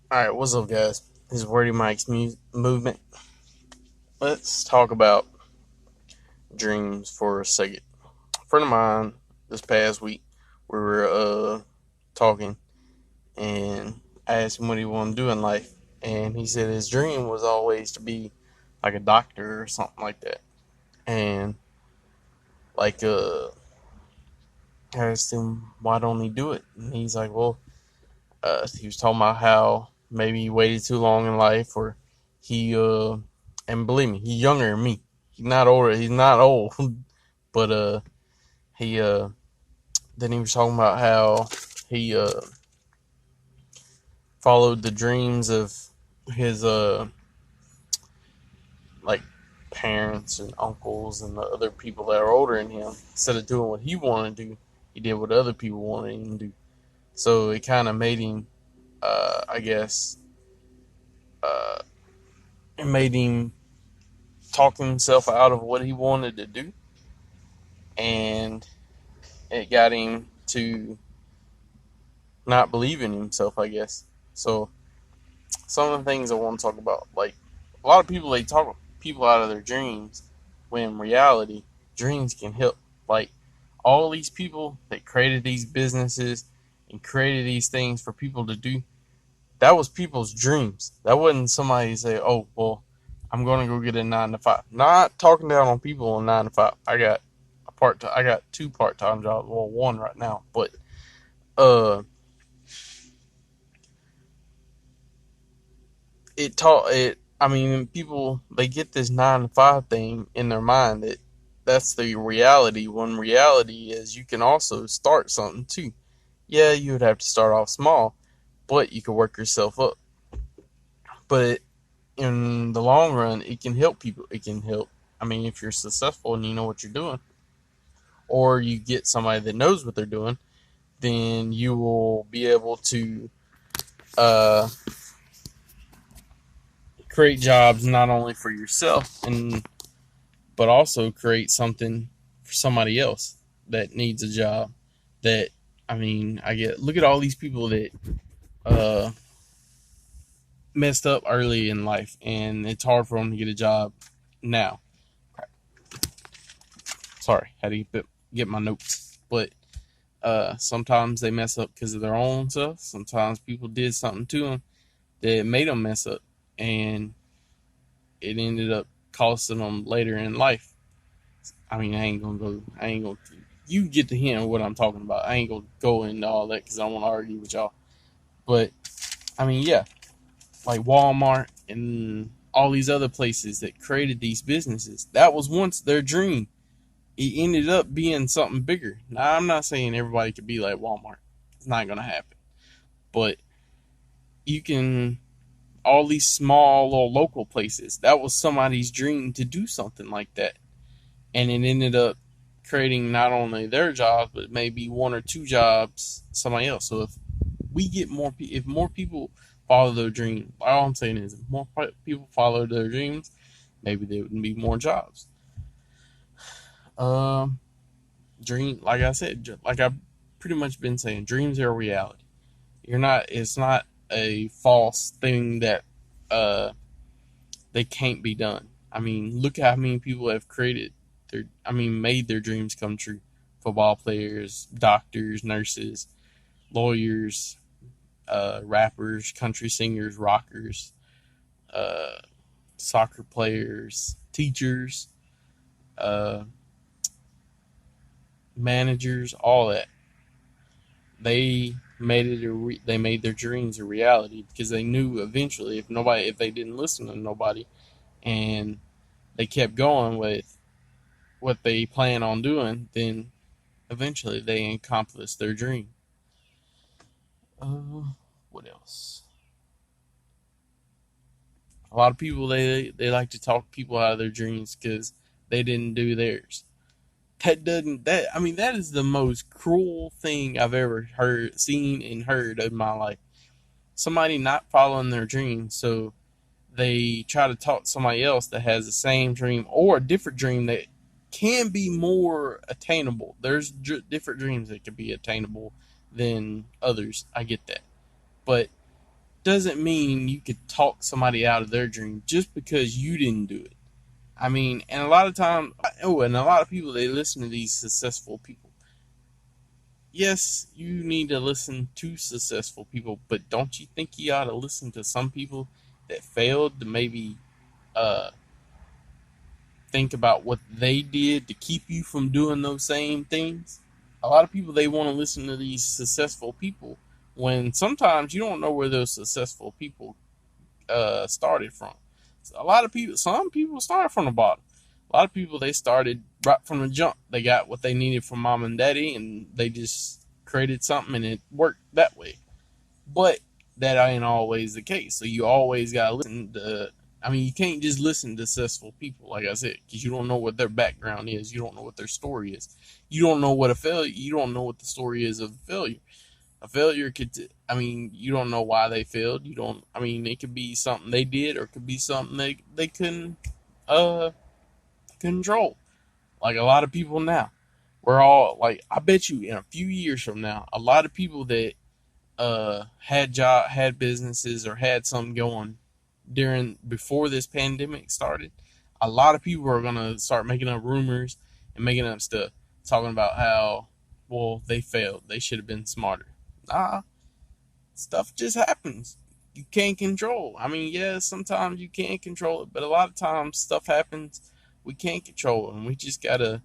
Alright, what's up, guys? This is Wordy Mike's movement. Let's talk about dreams for a second. A friend of mine, this past week, we were talking, and I asked him what he wanted to do in life. And he said his dream was always to be like a doctor or something like that. And, like, I asked him, why don't he do it? And he's like, well, he was talking about how maybe he waited too long in life, or he and believe me, he's younger than me. He's not older. He's not old, but he then he was talking about how he followed the dreams of his like parents and uncles and the other people that are older than him. Instead of doing what he wanted to do, he did what other people wanted him to do. So it kind of made him, I guess, uh, it made him talk himself out of what he wanted to do, and it got him to not believe in himself, I guess. So some of the things I want to talk about, like a lot of people, they talk people out of their dreams, when in reality, dreams can help. Like all these people that created these businesses and created these things for people to do, that was people's dreams. That wasn't somebody say, "Oh, well, I'm going to go get a 9 to 5." Not talking down on people on 9 to 5. I got two part time jobs. Well, one right now, but uh, it taught it. I mean, people, they get this 9 to 5 thing in their mind that that's the reality. When reality is, you can also start something too. Yeah, you would have to start off small, but you can work yourself up. But in the long run, it can help people. It can help. I mean, if you're successful and you know what you're doing, or you get somebody that knows what they're doing, then you will be able to uh, create jobs not only for yourself and but also create something for somebody else that needs a job. That I mean, I get look at all these people that uh, messed up early in life, and it's hard for them to get a job now. Sorry, had to get my notes, but sometimes they mess up because of their own stuff. Sometimes people did something to them that made them mess up, and it ended up costing them later in life. I mean, I ain't gonna go. I ain't gonna. You get the hint of what I'm talking about. I ain't gonna go into all that because I don't want to argue with y'all. But I mean, yeah, like Walmart and all these other places that created these businesses. That was once their dream. It ended up being something bigger. Now, I'm not saying everybody could be like Walmart. It's not gonna happen. But you can all these small little local places. That was somebody's dream to do something like that, and it ended up creating not only their jobs but maybe one or two jobs somebody else. So if we get more, if more people follow their dream, all I'm saying is if more people follow their dreams, maybe there would be more jobs. Um, Dream, like I said, like I've pretty much been saying, dreams are a reality. You're not. It's not a false thing that uh they can't be done. I mean, look how many people have created made their dreams come true. Football players, doctors, nurses, lawyers, rappers, country singers, rockers, uh, soccer players, teachers, uh, managers, all that. They they made their dreams a reality because they knew eventually if they didn't listen to nobody and they kept going with what they plan on doing, then eventually they accomplish their dream. What else? A lot of people, they like to talk people out of their dreams because they didn't do theirs. That doesn't that I mean that is the most cruel thing I've ever seen and heard in my life. Somebody not following their dream, so they try to talk to somebody else that has the same dream or a different dream that can be more attainable. There's different dreams that can be attainable than others. I get that, but doesn't mean you could talk somebody out of their dream just because you didn't do it. I mean, and a lot of times, and a lot of people, they listen to these successful people. Yes, you need to listen to successful people, but don't you think you ought to listen to some people that failed to maybe uh, think about what they did to keep you from doing those same things? A lot of people, they want to listen to these successful people when sometimes you don't know where those successful people started from. So a lot of people, some people started from the bottom. A lot of people, they started right from the jump. They got what they needed from mom and daddy, and they just created something, and it worked that way. But that ain't always the case. So you always gotta listen to. I mean, you can't just listen to successful people, like I said, because you don't know what their background is. You don't know what their story is. You don't know what a failure. You don't know what the story is of a failure. A failure could, I mean, you don't know why they failed. You don't, I mean, it could be something they did, or it could be something they couldn't uh control. Like a lot of people now, we're all like, I bet you in a few years from now, a lot of people that had businesses or had something going before this pandemic started, a lot of people are gonna start making up rumors and making up stuff, talking about how, well, they failed, they should have been smarter. Nah, stuff just happens. You can't control. I mean, yeah, sometimes you can't control it, but a lot of times stuff happens we can't control, and we just gotta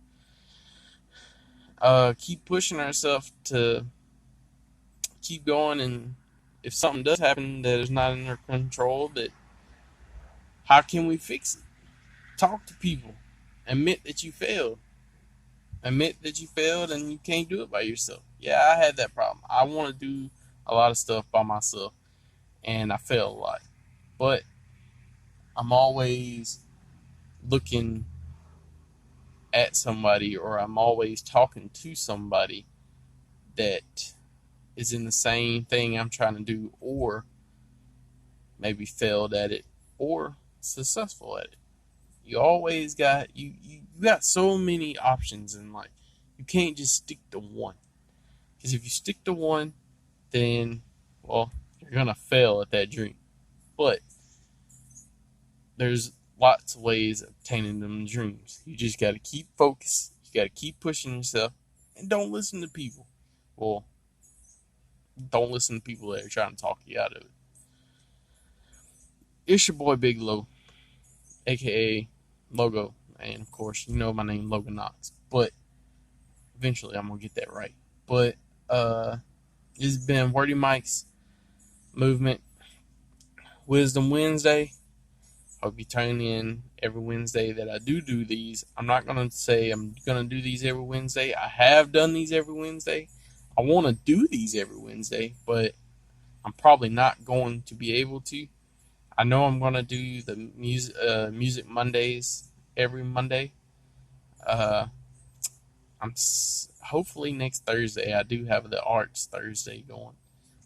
keep pushing ourselves to keep going. And if something does happen that is not in our control, that how can we fix it? Talk to people. Admit that you failed. Admit that you failed and you can't do it by yourself. Yeah, I had that problem. I want to do a lot of stuff by myself, and I fail a lot. But I'm always looking at somebody, or I'm always talking to somebody that is in the same thing I'm trying to do, or maybe failed at it, or successful at it. You always got you got so many options in life. You can't just stick to one. Because if you stick to one, then, well, you're gonna fail at that dream. But there's lots of ways of obtaining them dreams. You just got to keep focused. You got to keep pushing yourself, and don't listen to people. Well, don't listen to people that are trying to talk you out of it. It's your boy Big Low, aka Logo, and of course you know my name, Logan Knox. But eventually I'm gonna get that right. But this has been Wordy Mike's Movement Wisdom Wednesday. Hope you tune in every Wednesday that I do these. I'm not going to say I'm going to do these every Wednesday. I have done these every Wednesday. I want to do these every Wednesday, but I'm probably not going to be able to. I know I'm going to do the music Mondays every Monday. I'm hopefully next Thursday I do have the Arts Thursday going,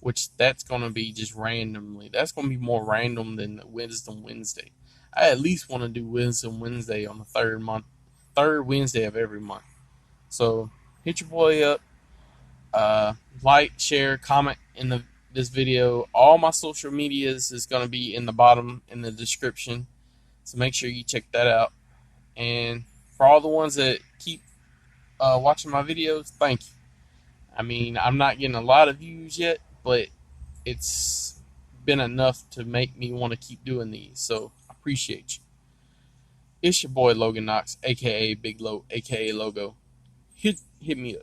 which that's going to be just randomly. That's going to be more random than the Wisdom Wednesday. I at least want to do Wisdom Wednesday on the third Wednesday of every month. So hit your boy up, like, share, comment in this video. All my social medias is going to be in the bottom in the description, so make sure you check that out. And for all the ones that keep watching my videos, thank you. I mean, I'm not getting a lot of views yet, but it's been enough to make me want to keep doing these, so I appreciate you. It's your boy Logan Knox, aka Big Low, aka Logo. Hit me up.